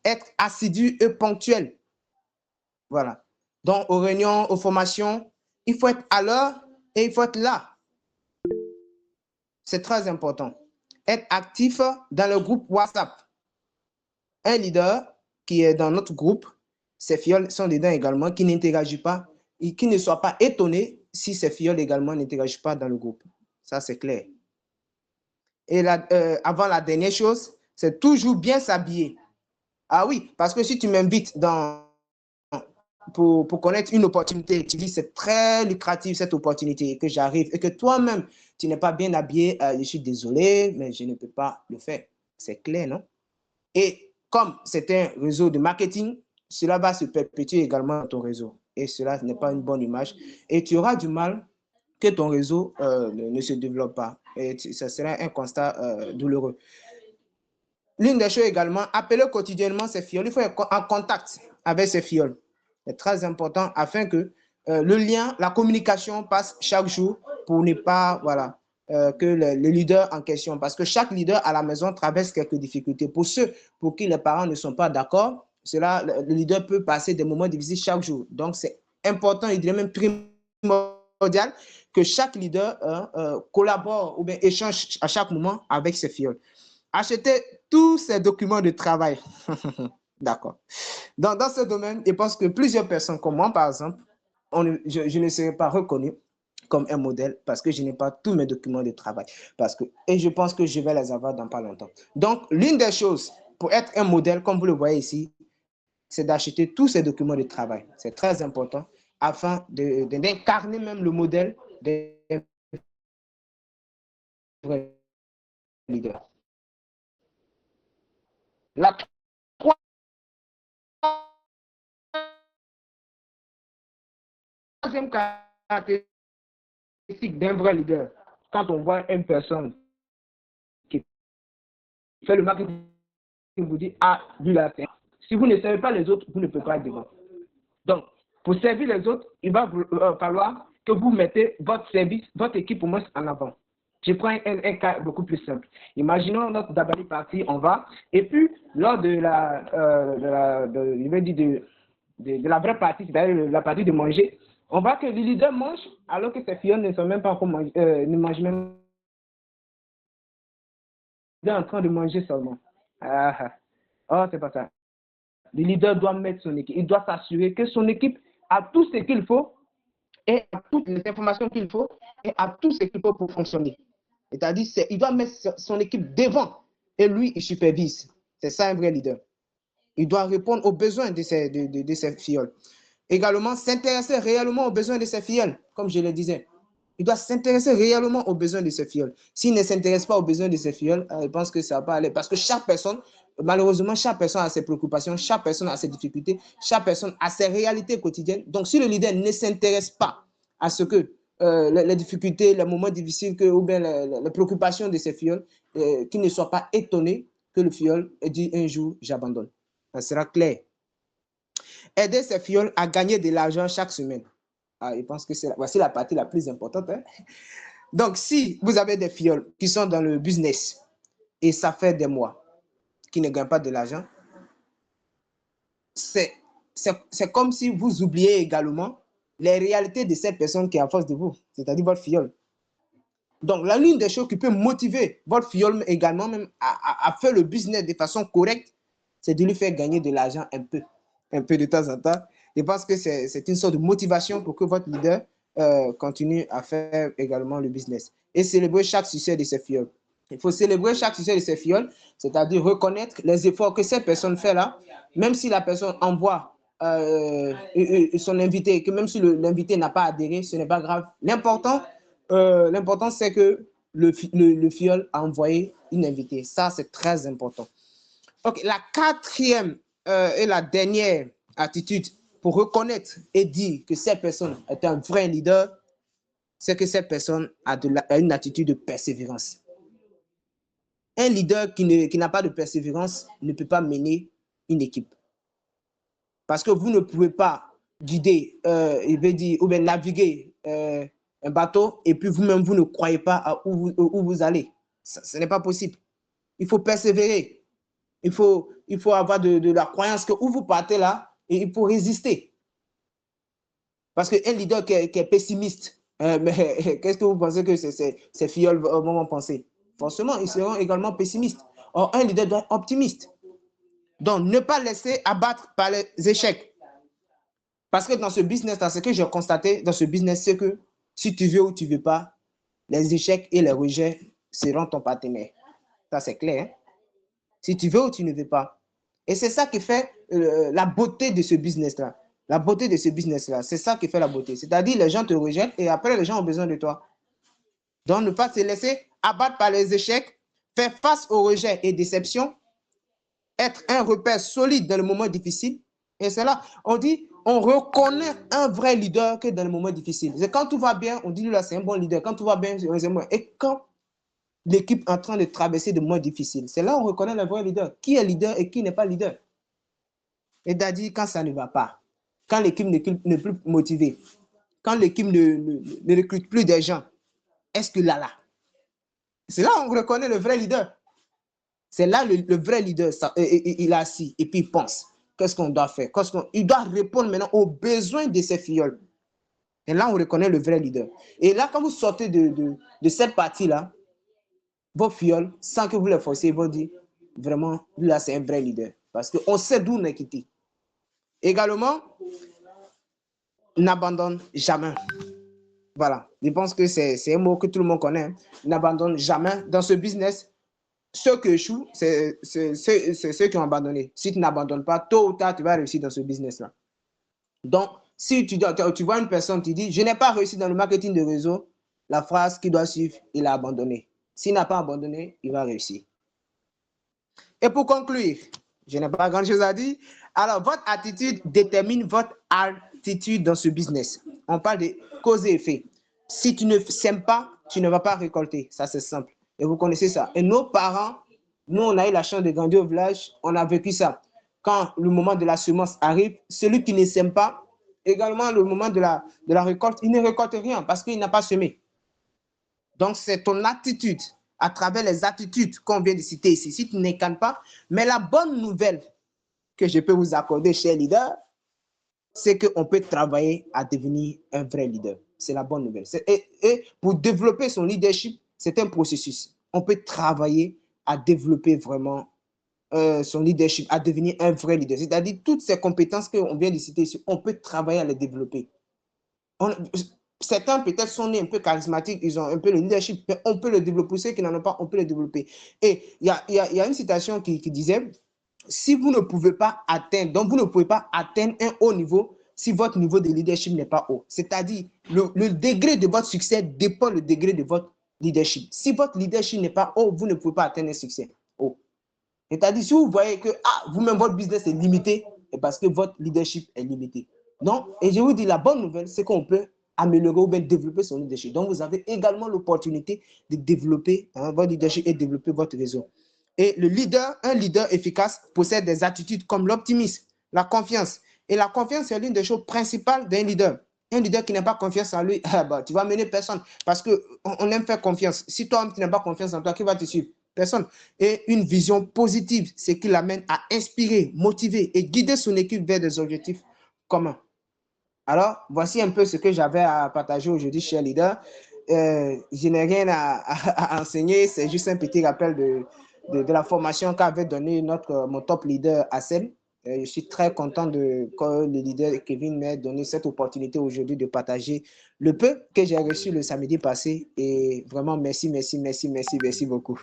être assidu et ponctuel. Voilà. Donc, aux réunions, aux formations, il faut être à l'heure et il faut être là. C'est très important. Être actif dans le groupe WhatsApp. Un leader qui est dans notre groupe, ses filles sont dedans également, qui n'interagissent pas et qui ne soient pas étonnés si ces filles également n'interagissent pas dans le groupe. Ça, c'est clair. Et avant la dernière chose, c'est toujours bien s'habiller. Ah oui, parce que si tu m'invites pour connaître une opportunité, tu dis c'est très lucratif cette opportunité, que j'arrive et que toi-même, tu n'es pas bien habillé, je suis désolé, mais je ne peux pas le faire. C'est clair, non? Et comme c'est un réseau de marketing, cela va se perpétuer également dans ton réseau. Et cela n'est pas une bonne image. Et tu auras du mal que ton réseau ne se développe pas. Et ça sera un constat douloureux. L'une des choses également, appeler quotidiennement ces fioles. Il faut être en contact avec ces fioles. C'est très important afin que le lien, la communication passe chaque jour pour ne pas, voilà, que le leader en question, parce que chaque leader à la maison traverse quelques difficultés. Pour ceux pour qui les parents ne sont pas d'accord, le leader peut passer des moments difficiles chaque jour. Donc, c'est important, il dirait même primordial, que chaque leader collabore ou bien échange à chaque moment avec ses fioles. Acheter tous ces documents de travail. D'accord. Dans ce domaine, je pense que plusieurs personnes comme moi, par exemple, je ne serai pas reconnu comme un modèle parce que je n'ai pas tous mes documents de travail. Et je pense que je vais les avoir dans pas longtemps. Donc, l'une des choses pour être un modèle, comme vous le voyez ici, c'est d'acheter tous ces documents de travail. C'est très important afin d'incarner même le modèle des vrais leaders. La troisième caractéristique d'un vrai leader, quand on voit une personne qui fait le marketing, vous dit, ah, lui l'a fait. Si vous ne savez pas les autres, vous ne pouvez pas être devant. Donc, pour servir les autres, il va falloir que vous mettez votre service, votre équipe au moins en avant. Je prends un cas beaucoup plus simple. Imaginons notre Dabali parti, on va, et puis lors de la vraie partie, c'est-à-dire la partie de manger, on voit que le leader mange alors que ses filles ne sont même pas encore ne mangent même en train de manger seulement. Oh, c'est pas ça. Le leader doit mettre son équipe. Il doit s'assurer que son équipe a tout ce qu'il faut et a toutes les informations qu'il faut et a tout ce qu'il faut pour fonctionner. C'est-à-dire il doit mettre son équipe devant et lui, il supervise. C'est ça un vrai leader. Il doit répondre aux besoins de ses filleuls. Également, s'intéresser réellement aux besoins de ses filleuls, comme je le disais. Il doit s'intéresser réellement aux besoins de ses filleuls. S'il ne s'intéresse pas aux besoins de ses filleuls, je pense que ça ne va pas aller. Parce que chaque personne, malheureusement, chaque personne a ses préoccupations, chaque personne a ses difficultés, chaque personne a ses réalités quotidiennes. Donc, si le leader ne s'intéresse pas à ce que les difficultés, les moments difficiles ou bien les préoccupations de ses filleuls, qu'il ne soit pas étonné que le filleul dit un jour, j'abandonne. Ça sera clair. Aider ses filleuls à gagner de l'argent chaque semaine. Je pense que voici la partie la plus importante. Hein? Donc, si vous avez des filleuls qui sont dans le business et ça fait des mois qu'ils ne gagnent pas de l'argent, c'est comme si vous oubliez également les réalités de cette personne qui est en face de vous, c'est-à-dire votre filleul. Donc, l'une des choses qui peut motiver votre filleul également même à faire le business de façon correcte, c'est de lui faire gagner de l'argent un peu de temps en temps. Je pense que c'est une sorte de motivation pour que votre leader continue à faire également le business. Et célébrer chaque succès de ses filleuls. Il faut célébrer chaque succès de ses filleuls, c'est-à-dire reconnaître les efforts que cette personne fait là, même si la personne envoie son invité, que même si l'invité n'a pas adhéré, ce n'est pas grave. L'important, c'est que le filleul a envoyé une invitée. Ça, c'est très important. Ok, la quatrième et la dernière attitude pour reconnaître et dire que cette personne est un vrai leader, c'est que cette personne a une attitude de persévérance. Un leader qui n'a pas de persévérance ne peut pas mener une équipe. Parce que vous ne pouvez pas guider, ou bien naviguer un bateau et puis vous-même, vous ne croyez pas à où vous allez. Ce n'est pas possible. Il faut persévérer. Il faut il faut avoir de la croyance que où vous partez là, et il faut résister. Parce qu'un leader qui est pessimiste, mais qu'est-ce que vous pensez que ces filles vont penser? Forcément, ils seront également pessimistes. Or, un leader doit être optimiste. Donc, ne pas laisser abattre par les échecs. Parce que dans ce business-là, ce que j'ai constaté dans ce business, c'est que si tu veux ou tu ne veux pas, les échecs et les rejets seront ton partenaire. Ça, c'est clair. Hein? Si tu veux ou tu ne veux pas. Et c'est ça qui fait la beauté de ce business-là. La beauté de ce business-là, c'est ça qui fait la beauté. C'est-à-dire, les gens te rejettent et après, les gens ont besoin de toi. Donc, ne pas se laisser abattre par les échecs, faire face aux rejets et déceptions, être un repère solide dans le moment difficile. Et c'est là, on dit, on reconnaît un vrai leader que dans le moment difficile. C'est quand tout va bien, on dit, là, c'est un bon leader. Quand tout va bien, c'est un bon. Et quand l'équipe est en train de traverser des moments difficiles, c'est là où on reconnaît le vrai leader. Qui est leader et qui n'est pas leader. C'est-à-dire quand ça ne va pas, quand l'équipe n'est plus motivée, quand l'équipe ne recrute plus des gens, est-ce que là, c'est là où on reconnaît le vrai leader. C'est là le vrai leader, il est assis et puis il pense. Qu'est-ce qu'on doit faire? Il doit répondre maintenant aux besoins de ses filles. Et là, on reconnaît le vrai leader. Et là, quand vous sortez de cette partie-là, vos filles, sans que vous les forciez, vont dire, vraiment, là, c'est un vrai leader. Parce qu'on sait d'où on est quitté. Également, n'abandonne jamais. Voilà, je pense que c'est un mot que tout le monde connaît. Hein. N'abandonne jamais. Dans ce business, ceux qui échouent, c'est ceux qui ont abandonné. Si tu n'abandonnes pas, tôt ou tard, tu vas réussir dans ce business-là. Donc, si tu vois une personne qui dit « Je n'ai pas réussi dans le marketing de réseau », la phrase qui doit suivre, il a abandonné. S'il n'a pas abandonné, il va réussir. Et pour conclure, je n'ai pas grand-chose à dire. Alors, votre attitude détermine votre attitude dans ce business. On parle de cause et effet. Si tu ne sèmes pas, tu ne vas pas récolter. Ça, c'est simple. Et vous connaissez ça. Et nos parents, nous, on a eu la chance de grandir au village, on a vécu ça. Quand le moment de la semence arrive, celui qui ne sème pas, également le moment de la récolte, il ne récolte rien parce qu'il n'a pas semé. Donc, c'est ton attitude, à travers les attitudes qu'on vient de citer ici. Si tu n'incarnes pas, mais la bonne nouvelle que je peux vous accorder, chers leaders, c'est qu'on peut travailler à devenir un vrai leader. C'est la bonne nouvelle. Et pour développer son leadership, c'est un processus. On peut travailler à développer vraiment son leadership, à devenir un vrai leader. C'est-à-dire toutes ces compétences qu'on vient de citer ici, on peut travailler à les développer. Certains peut-être sont nés un peu charismatiques, ils ont un peu le leadership, mais on peut le développer. Ceux qui n'en ont pas, on peut le développer. Et il y a une citation qui disait, si vous ne pouvez pas atteindre, donc vous ne pouvez pas atteindre un haut niveau si votre niveau de leadership n'est pas haut. C'est-à-dire, le degré de votre succès dépend du degré de votre leadership. Si votre leadership n'est pas haut, vous ne pouvez pas atteindre un succès haut. C'est-à-dire, si vous voyez que vous-même, votre business est limité, c'est parce que votre leadership est limité. Donc, et je vous dis, la bonne nouvelle, c'est qu'on peut améliorer ou bien développer son leadership. Donc, vous avez également l'opportunité de développer votre leadership et développer votre réseau. Et un leader efficace possède des attitudes comme l'optimisme, la confiance. Et la confiance, c'est l'une des choses principales d'un leader. Un leader qui n'a pas confiance en lui, tu vas mener personne. Parce qu'on aime faire confiance. Si toi, tu n'as pas confiance en toi, qui va te suivre? Personne. Et une vision positive, c'est qui l'amène à inspirer, motiver et guider son équipe vers des objectifs communs. Alors, voici un peu ce que j'avais à partager aujourd'hui, chers leaders. Je n'ai rien à enseigner, c'est juste un petit rappel de la formation qu'avait donnée mon top leader Hassel. Je suis très content que le leader Kevin m'ait donné cette opportunité aujourd'hui de partager le peu que j'ai reçu le samedi passé. Et vraiment, merci beaucoup.